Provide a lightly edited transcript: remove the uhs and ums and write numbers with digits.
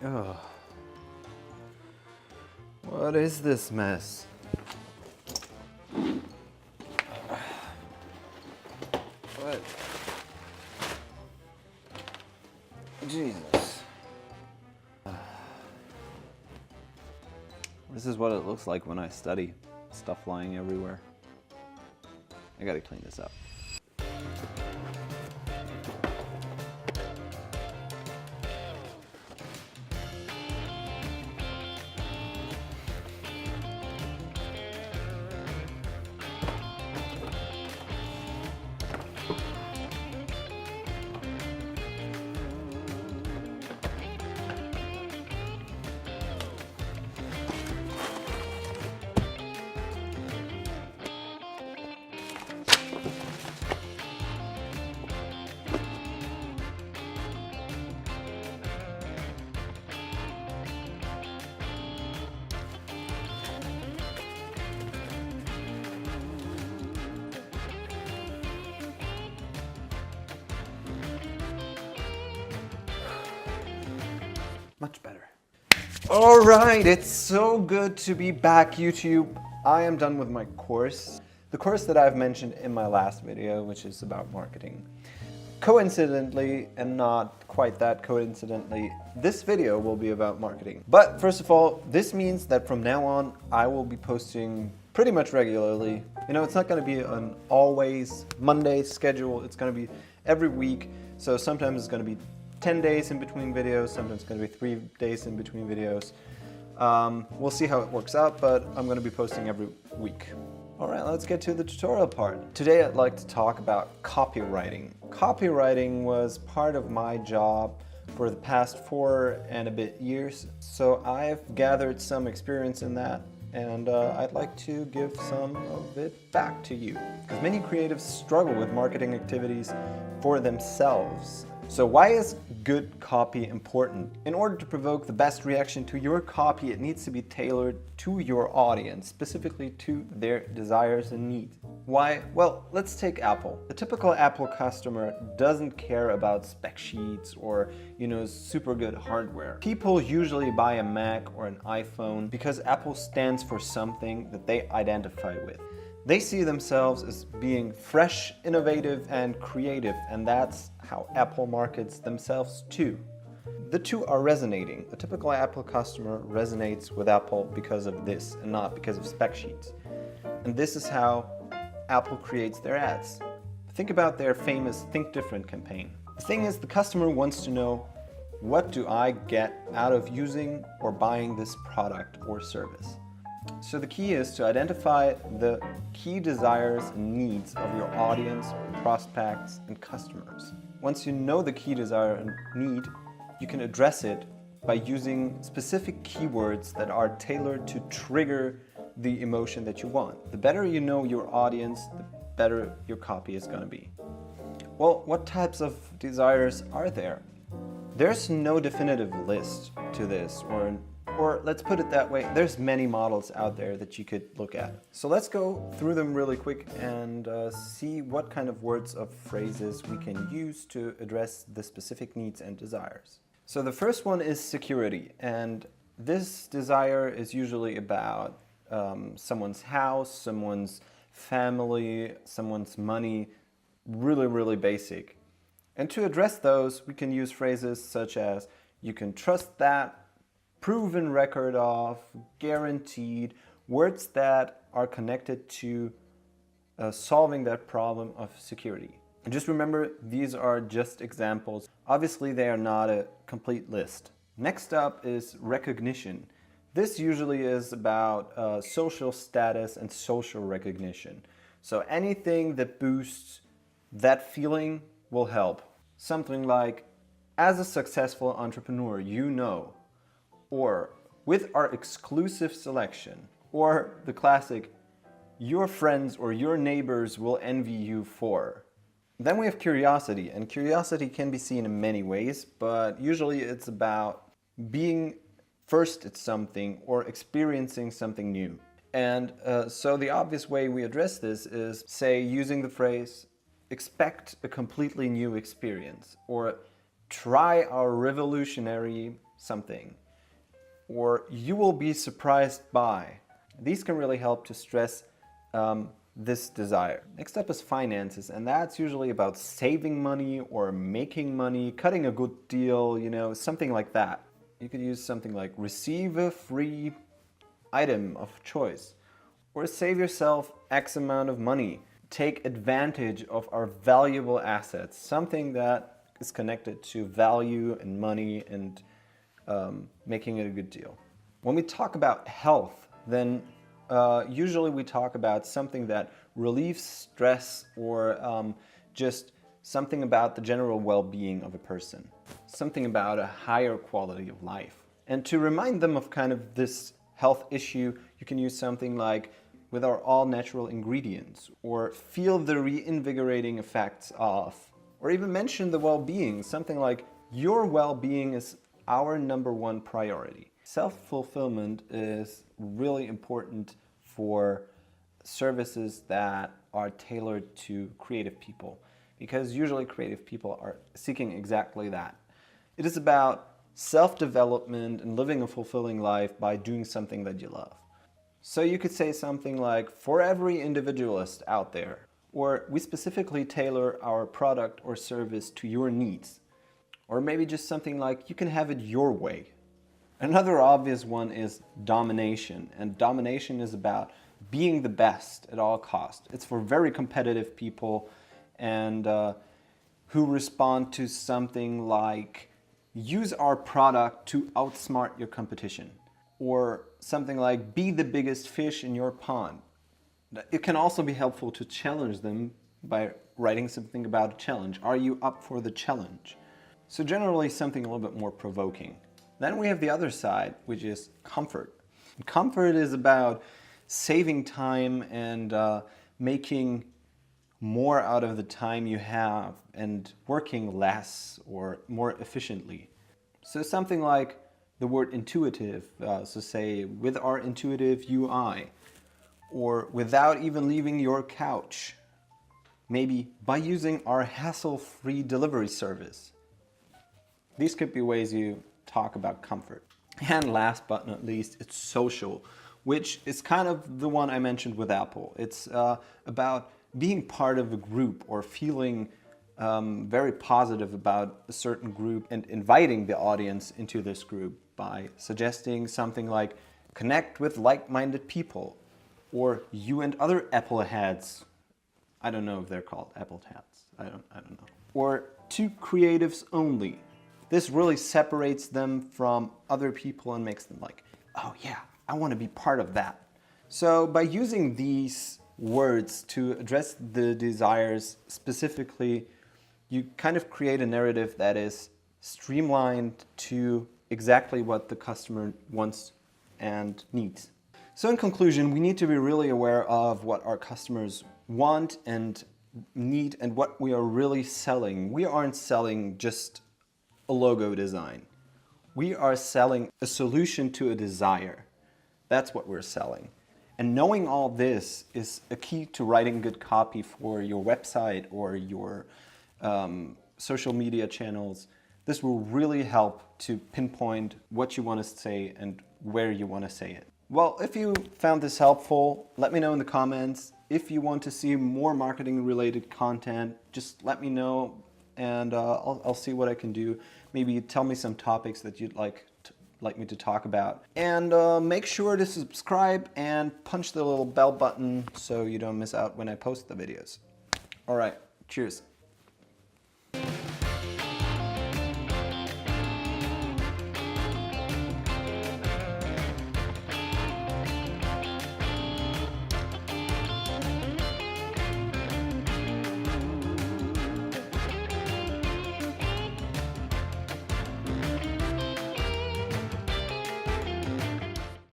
Ugh. What is this mess? What? Jesus. This is what it looks like when I study. Stuff flying everywhere. I gotta clean this up. Much better. All right, it's so good to be back, YouTube. I am done with my course. The course that I've mentioned in my last video, which is about marketing. Coincidentally, and not quite that coincidentally, this video will be about marketing. But first of all, this means that from now on, I will be posting pretty much regularly. You know, it's not gonna be an always Monday schedule. It's gonna be every week. So sometimes it's gonna be 10 days in between videos, sometimes it's going to be 3 days in between videos. We'll see how it works out, but I'm going to be posting every week. All right, let's get to the tutorial part. Today I'd like to talk about copywriting. Copywriting was part of my job for the past 4 and a bit years, so I've gathered some experience in that, and I'd like to give some of it back to you. Because many creatives struggle with marketing activities for themselves. So why is good copy important? In order to provoke the best reaction to your copy, it needs to be tailored to your audience, specifically to their desires and needs. Why? Well, let's take Apple. The typical Apple customer doesn't care about spec sheets or, super good hardware. People usually buy a Mac or an iPhone because Apple stands for something that they identify with. They see themselves as being fresh, innovative, and creative, and that's how Apple markets themselves too. The two are resonating. The typical Apple customer resonates with Apple because of this and not because of spec sheets. And this is how Apple creates their ads. Think about their famous Think Different campaign. The thing is, the customer wants to know, what do I get out of using or buying this product or service? So the key is to identify the key desires and needs of your audience, prospects, and customers. Once you know the key desire and need, you can address it by using specific keywords that are tailored to trigger the emotion that you want. The better you know your audience, the better your copy is going to be. Well, what types of desires are there? There's no definitive list to this, or let's put it that way, there's many models out there that you could look at. So let's go through them really quick and see what kind of words or phrases we can use to address the specific needs and desires. So the first one is security, and this desire is usually about someone's house, someone's family, someone's money, really basic. And to address those, we can use phrases such as, you can trust that, proven record of, guaranteed, words that are connected to solving that problem of security. And just remember, these are just examples. Obviously, they are not a complete list. Next up is recognition. This usually is about social status and social recognition. So anything that boosts that feeling will help. Something like, as a successful entrepreneur, you know, or with our exclusive selection, or the classic, your friends or your neighbors will envy you for. Then we have curiosity, and curiosity can be seen in many ways, but usually it's about being first at something or experiencing something new. And so the obvious way we address this is, say, using the phrase, expect a completely new experience, or try our revolutionary something, or you will be surprised by. These can really help to stress this desire. Next up is finances, and that's usually about saving money or making money, cutting a good deal, something like that. You could use something like receive a free item of choice, or save yourself X amount of money. Take advantage of our valuable assets, something that is connected to value and money and making it a good deal. When we talk about health, then usually we talk about something that relieves stress or just something about the general well-being of a person, something about a higher quality of life. And to remind them of kind of this health issue, you can use something like with our all-natural ingredients, or feel the reinvigorating effects of, or even mention the well-being, something like your well-being is our #1 priority. Self-fulfillment is really important for services that are tailored to creative people, because usually creative people are seeking exactly that. It is about self-development and living a fulfilling life by doing something that you love. So you could say something like, for every individualist out there, or we specifically tailor our product or service to your needs. Or maybe just something like, you can have it your way. Another obvious one is domination, and domination is about being the best at all costs. It's for very competitive people and who respond to something like, use our product to outsmart your competition, or something like, be the biggest fish in your pond. It can also be helpful to challenge them by writing something about a challenge. Are you up for the challenge? So generally something a little bit more provoking. Then we have the other side, which is comfort. Comfort is about saving time and making more out of the time you have and working less or more efficiently. So something like the word intuitive, so say with our intuitive UI, or without even leaving your couch, maybe by using our hassle-free delivery service. These could be ways you talk about comfort. And last but not least, it's social, which is kind of the one I mentioned with Apple. It's about being part of a group or feeling very positive about a certain group and inviting the audience into this group by suggesting something like connect with like-minded people, or you and other Apple heads. I don't know if they're called Apple heads. I don't know. Or to creatives only. This really separates them from other people and makes them like, oh yeah, I want to be part of that. So by using these words to address the desires specifically, you kind of create a narrative that is streamlined to exactly what the customer wants and needs. So in conclusion, we need to be really aware of what our customers want and need and what we are really selling. We aren't selling just a logo design. We are selling a solution to a desire. That's what we're selling. And knowing all this is a key to writing good copy for your website or your social media channels. This will really help to pinpoint what you want to say and where you want to say it. Well, if you found this helpful, let me know in the comments. If you want to see more marketing related content, just let me know and I'll see what I can do. Maybe tell me some topics that you'd like me to talk about. And make sure to subscribe and punch the little bell button so you don't miss out when I post the videos. All right, cheers.